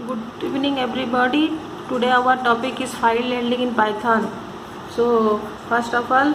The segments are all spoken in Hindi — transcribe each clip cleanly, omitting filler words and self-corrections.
Good evening everybody. Today our topic is file handling in Python. So first of all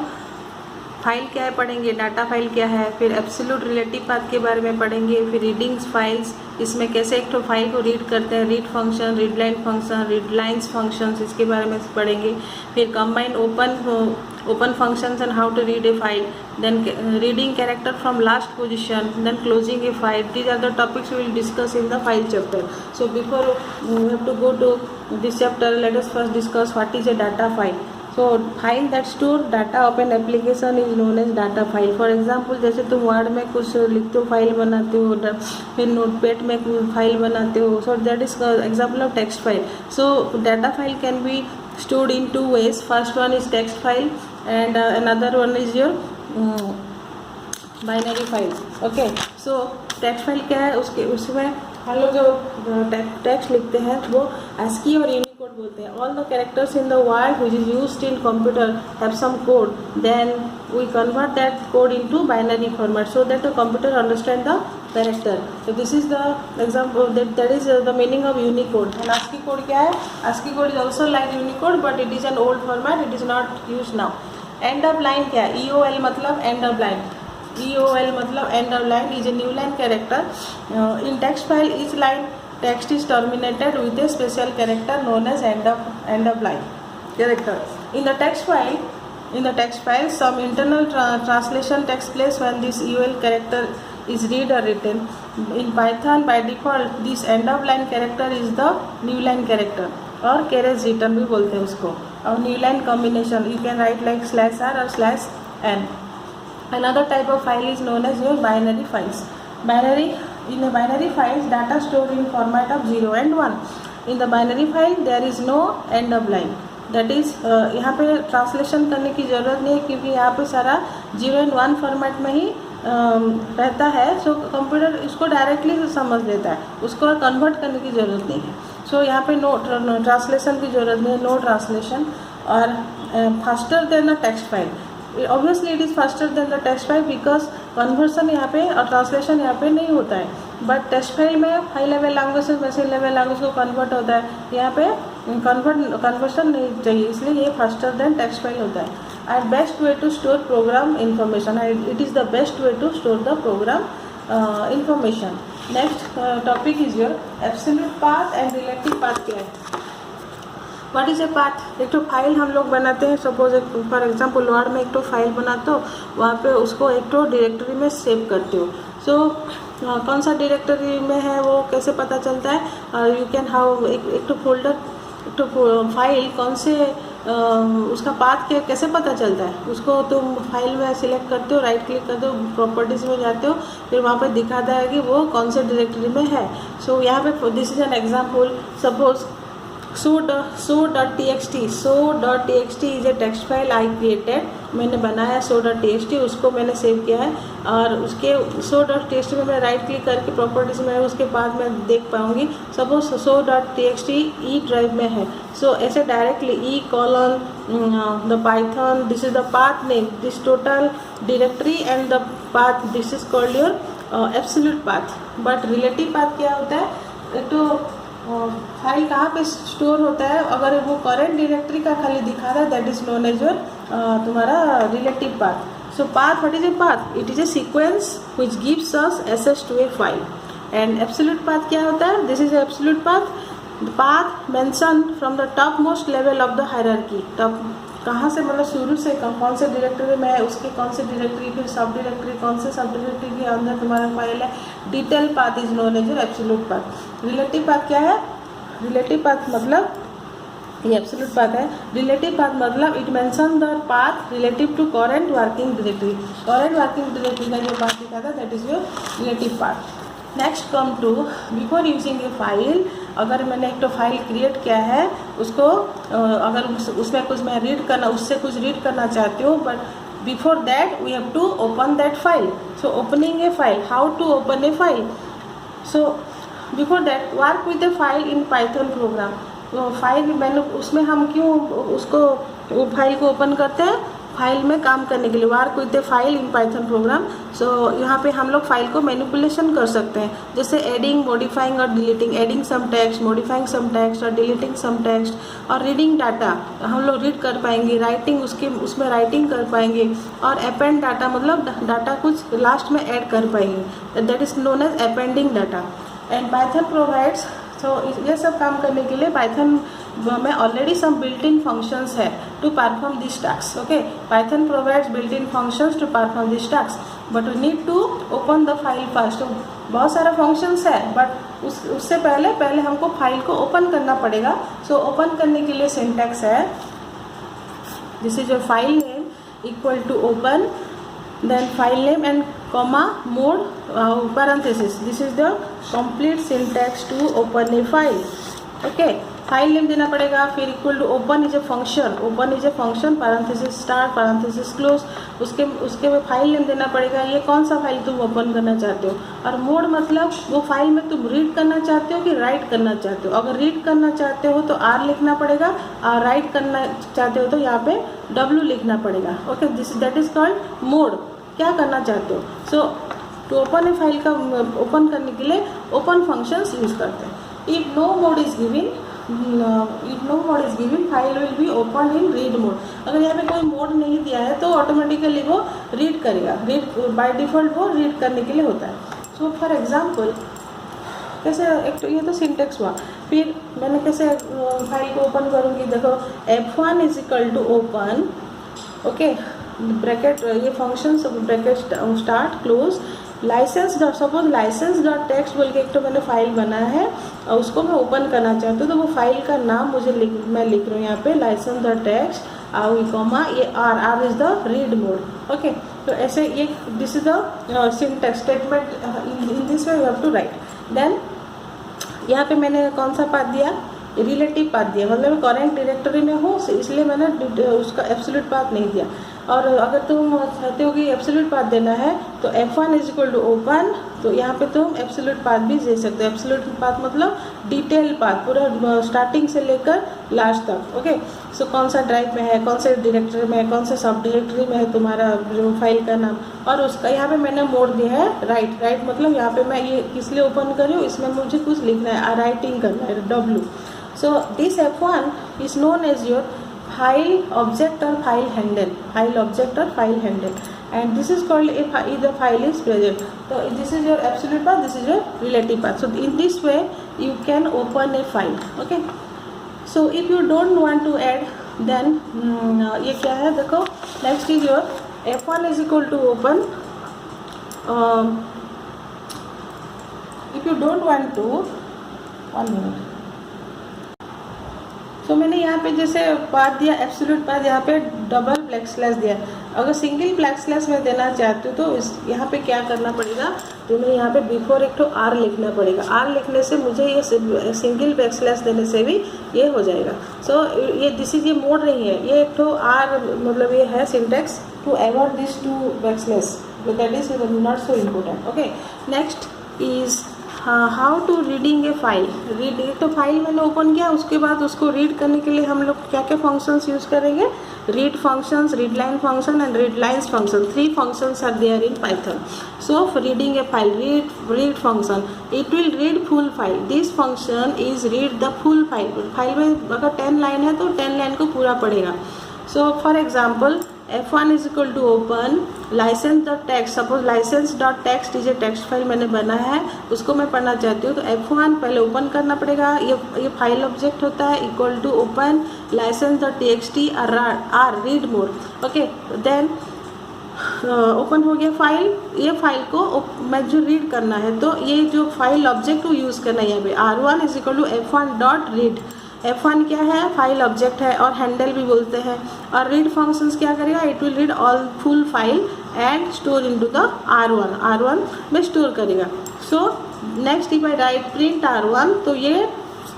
file क्या है पढ़ेंगे, डाटा फाइल क्या है, फिर एब्सोल्यूट रिलेटिव पाथ के बारे में पढ़ेंगे, फिर रीडिंग्स फाइल्स, इसमें कैसे एक तो फाइल को रीड करते हैं, read function, read line function, read lines functions, इसके बारे में पढ़ेंगे, फिर combine open functions and how to read a file, then reading character from last position, then closing a file. These are the topics we will discuss in the file chapter. So before we have to go to this chapter, let us first discuss what is a data file. So file that store data of an application is known as data file. For example, जैसे तुम वर्ड में कुछ लिखते हो, फाइल बनाते हो, फिर नोटपैड में फाइल बनाते हो, so that is example of text file. So data file can be stored in two ways. First one is text file and another one is your binary file. Okay, so text file क्या है, उसमें हम लोग जो टेक्स्ट लिखते हैं वो ASCII और यूनिकोड बोलते हैं. All the characters in the world which is used in computer have some code, then we convert that code into binary format so that the computer understand the character. So this is the example, that is the meaning of Unicode. And ASCII code क्या है? ASCII code is also like Unicode but it is an old format, it is not used now. End of line क्या है? EOL मतलब end of line. EOL मतलब end of line is a new line character. In text file, each line text is terminated with a special character known as end of line character. In the text file, some internal translation takes place when this EOL character is read or written. In Python, by default, this end of line character is the new line character और carriage return भी बोलते हैं उसको. और new line combination you can write like /r or /n. Another type of file is known as your binary files. In a binary files, data stored in format of 0 and 1. In the binary file, there is no end of line. That is, यहाँ पे ट्रांसलेशन करने की ज़रूरत नहीं है क्योंकि यहाँ पे सारा 0 and 1 फॉर्मेट में ही रहता है. सो कंप्यूटर इसको डायरेक्टली समझ लेता है, उसको कन्वर्ट करने की ज़रूरत नहीं है. सो यहाँ पे नो ट्रांसलेशन की ज़रूरत नहीं है, नो ट्रांसलेशन. और faster than a text file. Obviously it is faster than the text file because conversion यहाँ पे और translation यहाँ पे नहीं होता है. बट टेक्स्ट फाइल में हाई लेवल लैंग्वेज से वैसे लेवल लैंग्वेज को कन्वर्ट होता है, यहाँ पे कन्वर्शन नहीं चाहिए, इसलिए ये फास्टर देन टेक्स्ट फाइल होता है. And best way to store program information, it is the best way to store the program information. Next topic is your absolute path and relative path. क्या है? What is a path? एक तो फाइल हम लोग बनाते हैं, सपोज फॉर एग्जांपल वर्ड में एक तो फाइल बनाते हो, वहाँ पे उसको एक तो डायरेक्टरी में सेव करते हो. सो कौन सा डायरेक्टरी में है वो कैसे पता चलता है? यू कैन हाउ एक तो फोल्डर, एक तो फाइल कौन से उसका पाथ के कैसे पता चलता है? उसको तुम फाइल में सिलेक्ट करते हो, राइट क्लिक करते हो, प्रॉपर्टीज़ में जाते हो, फिर वहाँ पे दिखाता है कि वो कौन से डायरेक्टरी में है. सो यहाँ पे this is an example. Suppose show.txt is a text file I created. मैंने बनाया show.txt, उसको मैंने सेव किया है और उसके show.txt में मैं राइट क्लिक करके प्रॉपर्टीज में उसके बाद मैं देख पाऊँगी. सपोज show.txt ई ड्राइव में है. सो ऐसे directly e: the python, this is the path name, this total directory and the path, this is called your absolute path. But relative path क्या होता है? एक तो फाइल कहाँ पे स्टोर होता है, अगर वो करेंट डायरेक्टरी का खाली दिखा रहा है, that is known as your तुम्हारा relative path. So path, what is a path? It is a sequence which gives us access to a file. And absolute path क्या होता है? This is absolute path. The path mention from the top most level of the hierarchy. Top कहाँ से, मतलब शुरू से कौन से डायरेक्टरी में है, उसके कौन से डायरेक्टरी, फिर सब डायरेक्टरी, कौन से सब डायरेक्टरी के अंदर तुम्हारा फाइल है. Detail path is known as your absolute path. Relative path क्या है? रिलेटिव पाथ मतलब ये एब्सोल्यूट पाथ है. रिलेटिव पाथ मतलब it mention the path relative to current working directory. Current working directory का जो पाथ दिखा था that is your relative path. Next come to before using a file. अगर मैंने एक तो फाइल क्रिएट किया है, उसको अगर उसमें कुछ मैं रीड करना, उससे कुछ रीड करना चाहती हूँ, but before that we have to open that file. So opening a file, how to open a file? So before that work with a file in Python program. File मैंने उसमें हम क्यों उसको वो फाइल को ओपन करते हैं? फाइल में काम करने के लिए work with the file in Python program. So यहाँ पे हम लोग फाइल को मैनिपुलेशन कर सकते हैं, जैसे एडिंग, मॉडिफाइंग और deleting, adding some text, modifying some text और डिलीटिंग सम टेक्स्ट, और रीडिंग डाटा हम लोग रीड कर पाएंगे, राइटिंग उसमें राइटिंग कर पाएंगे, और अपेंड डाटा मतलब डाटा कुछ लास्ट में ऐड कर पाएंगे, that is known as appending data. And Python provides, तो ये सब काम करने के लिए पाइथन में already some built in functions है to perform this task. Okay, Python provides built in functions to perform this task, but we need to open the file first. तो बहुत सारा फंक्शंस है, बट उससे पहले हमको फाइल को ओपन करना पड़ेगा। सो ओपन करने के लिए सिंटैक्स है, this is your file name equal to open, then file name and comma mode parenthesis. This is the complete syntax to open a file. Okay, file name देना पड़ेगा, फिर equal to open is a function, open is a function parenthesis start parenthesis close, उसके में फाइल नेम देना पड़ेगा, ये कौन सा फाइल तुम ओपन करना चाहते हो, और मोड मतलब वो फाइल में तुम रीड करना चाहते हो कि राइट करना चाहते हो। अगर रीड करना चाहते हो तो R लिखना पड़ेगा, और राइट करना चाहते हो तो यहाँ पे W लिखना पड़ेगा। Okay, that is called mode, क्या करना चाहते हो। So to open a file का ओपन करने के लिए ओपन फंक्शंस यूज करते हैं। If no mode is given file will be open in read mode. अगर यहाँ पे कोई मोड नहीं दिया है तो ऑटोमेटिकली वो रीड करेगा, रीड बाय डिफॉल्ट वो रीड करने के लिए होता है। सो फॉर एग्जाम्पल कैसे, एक तो ये तो सिंटेक्स हुआ, फिर मैंने कैसे फाइल को ओपन करूँगी, देखो F1 is equal to open, okay bracket, ये function bracket start close, license dot, suppose license dot text बोल के एक तो मैंने फाइल बनाया है और उसको मैं ओपन करना चाहती हूँ, तो वो फाइल का नाम मैं लिख रही हूँ यहाँ पे लाइसेंस डॉट टेक्स्ट कॉमा ये R is the read mode. Okay, तो ऐसे ये this is the syntax statement, in this way you have to write. Then यहाँ पे मैंने कौन सा पाथ दिया, रिलेटिव पाथ दिया, मतलब करेंट डायरेक्टरी में हूँ इसलिए मैंने उसका एब्सोल्यूट पाथ नहीं दिया। और अगर तुम चाहते हो कि एब्सोल्यूट पाथ देना है तो F1 is equal to open, तो यहाँ पे तुम एब्सोल्यूट पाथ भी दे सकते हो। एब्सोल्यूट पाथ मतलब डिटेल पाथ, पूरा स्टार्टिंग से लेकर लास्ट तक। ओके, सो कौन सा ड्राइव में है, कौन से डायरेक्टरी में है, कौन से सब डायरेक्टरी में है तुम्हारा जो फाइल का नाम, और उसका यहाँ पे मैंने मोड दिया है राइट मतलब यहाँ पे मैं ये किस लिए ओपन कर रही हूँ, इसमें मुझे कुछ लिखना है, राइटिंग करना है, W। So this F1 is known as your file object or file handle, file object or file handle, and this is called if the file is present. So this is your absolute path, this is your relative path. So in this way you can open a file. Okay, so if you don't want to add, then ये क्या है, देखो next is your F1 is equal to open. If you don't want to, 1 minute. तो मैंने यहाँ पे जैसे पाथ दिया एब्सोल्यूट पाथ, यहाँ पे डबल ब्लैक स्लैश दिया। अगर सिंगल ब्लैक स्लैश में देना चाहती हूँ तो यहाँ पे क्या करना पड़ेगा, तो मैं यहाँ पे बिफोर एक तो R लिखना पड़ेगा। R लिखने से मुझे ये सिंगल ब्लैक स्लैश देने से भी ये हो जाएगा। सो ये दिस इज ये मोड नहीं है, ये एक तो R मतलब ये है syntax to avoid this to black slash, that is not so important. Okay, next is how to reading a file. Read, एक तो फाइल मैंने ओपन किया, उसके बाद उसको रीड करने के लिए हम लोग क्या क्या फंक्शंस यूज करेंगे, read functions, read line function and read lines function. 3 functions are there in Python. So for reading a file, read function, it will read full file. This function is read the full file. File में अगर 10 लाइन है तो 10 लाइन को पूरा पढ़ेगा। So for example F1 is equal to open license dot text, suppose license dot text is a text file मैंने बनाया है, उसको मैं पढ़ना चाहती हूँ तो F1 पहले ओपन करना पड़ेगा, ये फाइल ऑब्जेक्ट होता है, equal to open license dot txt R read mode. Okay, then open हो गया फाइल, ये फाइल को मैं जो रीड करना है तो ये जो फाइल ऑब्जेक्ट को यूज़ करना है यहाँ पे R1 is equal to F1 dot read. F1 क्या है, फाइल ऑब्जेक्ट है और हैंडल भी बोलते हैं, और रीड फंक्शंस क्या करेगा, it will read all full file and store into the R1 में स्टोर करेगा। So next if I right print R1 तो ये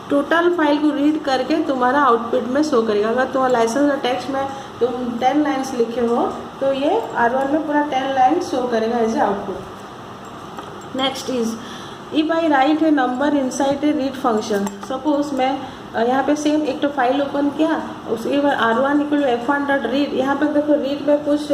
टोटल फाइल को रीड करके तुम्हारा आउटपुट में शो करेगा। अगर तुम्हारा लाइसेंस और टेक्स्ट में तुम 10 लाइन्स लिखे हो तो ये R1 में पूरा 10 लाइन शो करेगा as a output. Next is if I write a number inside a read function, suppose मैं यहाँ पे सेम एक तो फाइल ओपन किया, उसके बाद R1 equal to F1 dot read. यहाँ पे देखो रीड में कुछ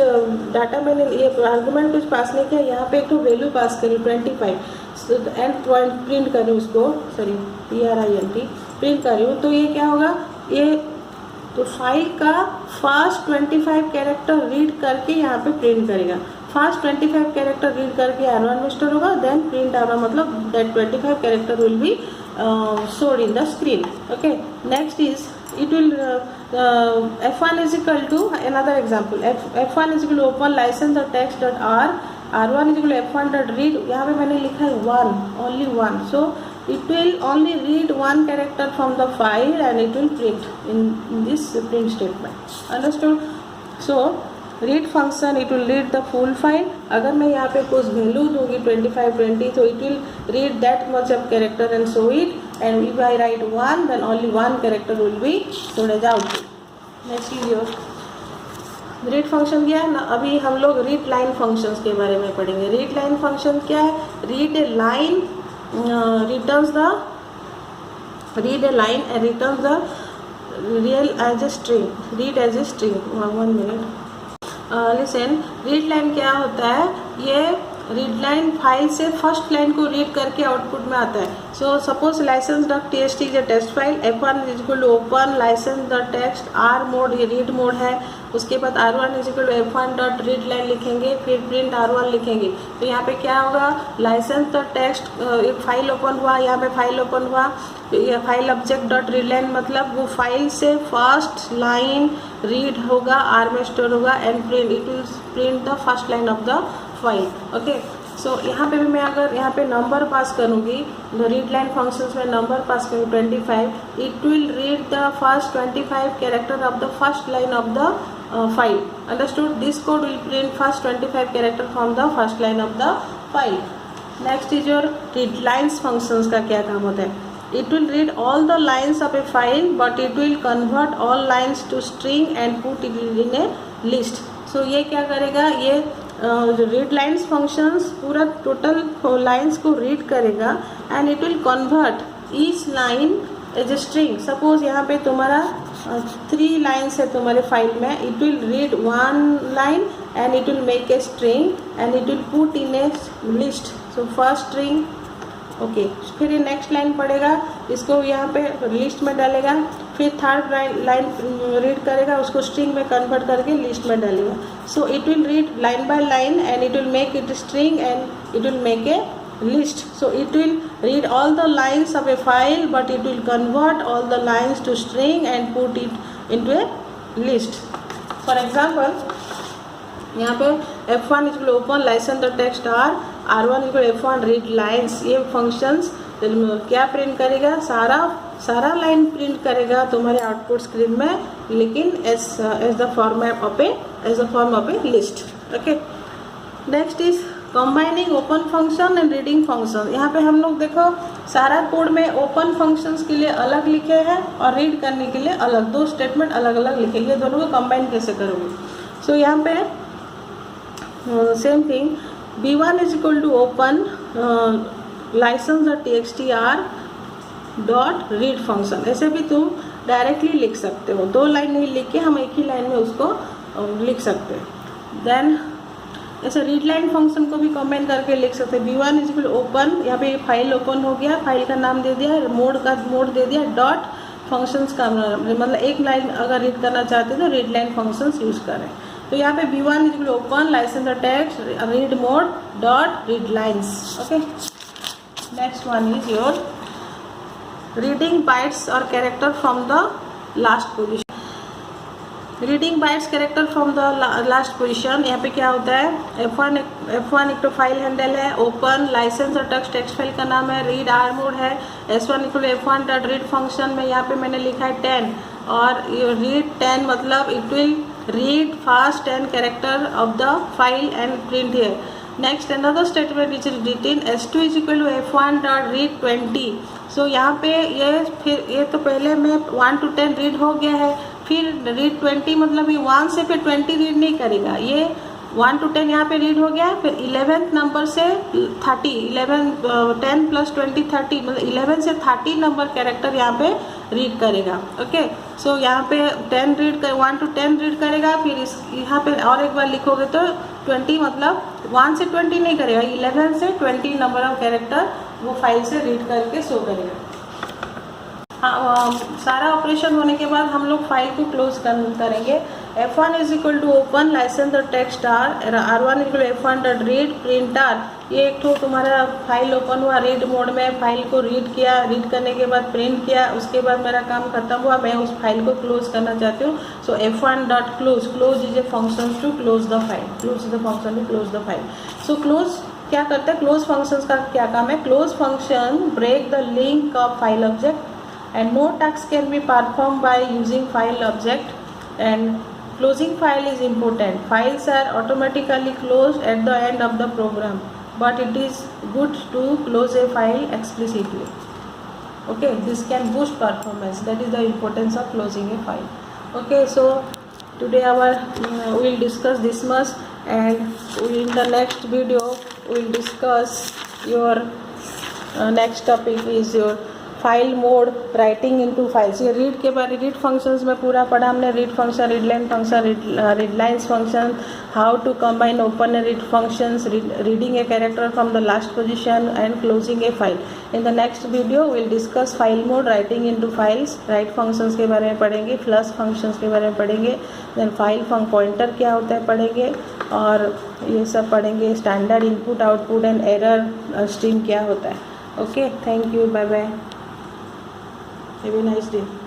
डाटा मैंने ये आर्गुमेंट कुछ पास नहीं किया, यहाँ पे एक तो वैल्यू पास करी 25 एंड पॉइंट प्रिंट करी उसको, सॉरी PRINT प्रिंट करी हूँ। तो ये क्या होगा, ये तो फाइल का फर्स्ट 25 कैरेक्टर रीड करके यहाँ पे प्रिंट करेगा। फर्स्ट 25 कैरेक्टर रीड करके R1 में स्टोर होगा, देन प्रिंट R1, मतलब that 25 character will B stored in the screen. Okay, next is it will F1 is equal to another example, F1 is equal to open license or text dot R, R1 is equal to F1 dot read। यहाँ पे मैंने लिखा है one, only one, so it will only read one character from the file and it will print in this print statement, understood? So read function it will read the full file. अगर मैं यहाँ पे कुछ वैल्यू दूंगी 25 20, तो it will read that much of character and show it, and if I write 1 then only 1 character will be showed as output. Next is your read function क्या है ना, अभी हम लोग रीड लाइन फंक्शंस के बारे में पढ़ेंगे। रीड लाइन फंक्शन क्या है, read a line returns the read a line and returns the real as a string, read as a string. 1 minute listen, read line क्या होता है, ये रीड लाइन फाइल से फर्स्ट लाइन को रीड करके आउटपुट में आता है। So suppose license dot txt is a text file, F1 is equal to open license dot text, R mode ये रीड मोड है, उसके बाद R1 is equal to F1 dot read line लिखेंगे, फिर प्रिंट R1 लिखेंगे। तो यहाँ पे क्या होगा, लाइसेंस डॉट टेक्स्ट एक फाइल ओपन हुआ, यहाँ पे फाइल ओपन हुआ, ये file object dot read line मतलब वो फाइल से फर्स्ट लाइन रीड होगा, R में स्टोर होगा, and print it will print the first line of the file. Okay, so यहाँ पे भी मैं अगर यहाँ पे नंबर पास करूँगी, रीड लाइन फंक्शंस में नंबर पास करूँगी 25, it will read the first 25 character of the first line of the file, understood? This code will print first 25 character from the first line of the file. Next is your read lines functions का क्या काम होता है, it will read all the lines of a file but it will convert all lines to string and put it in a list। so ये क्या करेगा, ये रीड लाइन्स फंक्शंस पूरा टोटल लाइन्स को रीड करेगा and it will convert each line as a string. Suppose यहाँ पे तुम्हारा 3 लाइन्स है तुम्हारे फाइल में, it will read 1 line and it will make a string and it will put in a list. So first string, okay, फिर ये नेक्स्ट लाइन पढ़ेगा, इसको यहाँ पे लिस्ट में डालेगा, फिर थर्ड लाइन रीड करेगा, उसको स्ट्रिंग में कन्वर्ट करके लिस्ट में डालेगा। So it will read line by line and it will make it string and it will make A list। so it will read all the lines of a file but it will convert all the lines to string and put it into a list। for example यहाँ पे F1 is open license the text R1 is F1 read lines. ये फंक्शंस क्या प्रिंट करेगा, सारा लाइन प्रिंट करेगा तुम्हारे आउटपुट स्क्रीन में, लेकिन as the form of a list. Okay, next is combining open function and reading function. यहाँ पे हम लोग देखो सारा कोड में ओपन फंक्शंस के लिए अलग लिखे हैं और रीड करने के लिए अलग, 2 स्टेटमेंट अलग अलग लिखे, ये दोनों को कंबाइन कैसे करोगे। सो यहाँ पे same thing, B1 is equal to open license dot txt R dot read function. ऐसे भी तुम डायरेक्टली लिख सकते हो, 2 लाइन नहीं लिख के हम एक ही लाइन में उसको लिख सकते हैं। देन ऐसे रीड लाइन फंक्शन को भी कमेंट करके लिख सकते हैं। B1 इज इक्वल ओपन, यहाँ पे फाइल ओपन हो गया, फाइल का नाम दे दिया, मोड दे दिया, डॉट फंक्शंस का मतलब एक लाइन अगर रीड करना चाहते हैं तो रीड लाइन फंक्शंस यूज करें। तो यहाँ पे B1 is equal open license the text read mode dot read lines. Okay, next one is your reading bytes और character from the last position. Reading bytes character from the last position, यहाँ पे क्या होता है, F1 एक तो फाइल हैंडल है, ओपन लाइसेंस और टेक्स्ट फाइल का नाम है, रीड R मोड है, S1 equal F1 dot read function में यहाँ पे मैंने लिखा है 10 और रीड 10 मतलब it will read first 10 character of the file and print here. Next another statement which is written S2 is equal to F1 dot read 20। So यहाँ पे ये तो पहले में 1 to 10 रीड हो गया है, फिर रीड 20 मतलब ये 1 से फिर 20 रीड नहीं करेगा, ये 1 to 10 यहाँ पे रीड हो गया, फिर 11th नंबर से 30 10 + 20 30 मतलब 11 से 30 नंबर कैरेक्टर यहाँ पे रीड करेगा। ओके, सो यहाँ पे 10 रीड 1 to 10 रीड करेगा, फिर इस यहाँ पे और एक बार लिखोगे तो 20 मतलब 1 से 20 नहीं करेगा, 11 से 20 नंबर ऑफ कैरेक्टर वो फाइल से रीड करके शो करेगा। हाँ, सारा ऑपरेशन होने के बाद हम लोग फाइल को क्लोज करेंगे। F1 is equal to open license the text R1 equal F1 dot read print R। ये एक तो तुम्हारा फाइल ओपन हुआ रीड मोड में, फाइल को रीड किया, रीड करने के बाद प्रिंट किया, उसके बाद मेरा काम खत्म हुआ, मैं उस फाइल को क्लोज करना चाहती हूँ। So F1 dot close, close is a function to close the file, close is the function to close the file. So close क्या करता है, क्लोज फंक्शन का क्या काम है, close function break the link of file object and no task can be performed by using file object, and closing file is important. Files are automatically closed at the end of the program, but it is good to close a file explicitly. Okay, this can boost performance. That is the importance of closing a file. Okay, so today we will discuss this much, and in the next video we will discuss your next topic is your file mode writing into files. ये रीड के बारे, रीड फंक्शंस में पूरा पढ़ा हमने, read function, read line function, read lines function, how to combine open read functions, reading a character from the last position and closing a file. In the next video will discuss file mode writing into files, write functions के बारे में पढ़ेंगे, फ्लश फंक्शंस के बारे में पढ़ेंगे, देन फाइल पॉइंटर क्या होता है पढ़ेंगे, और ये सब पढ़ेंगे, standard input output and error stream क्या होता है। Okay, thank you, bye bye, have a nice day.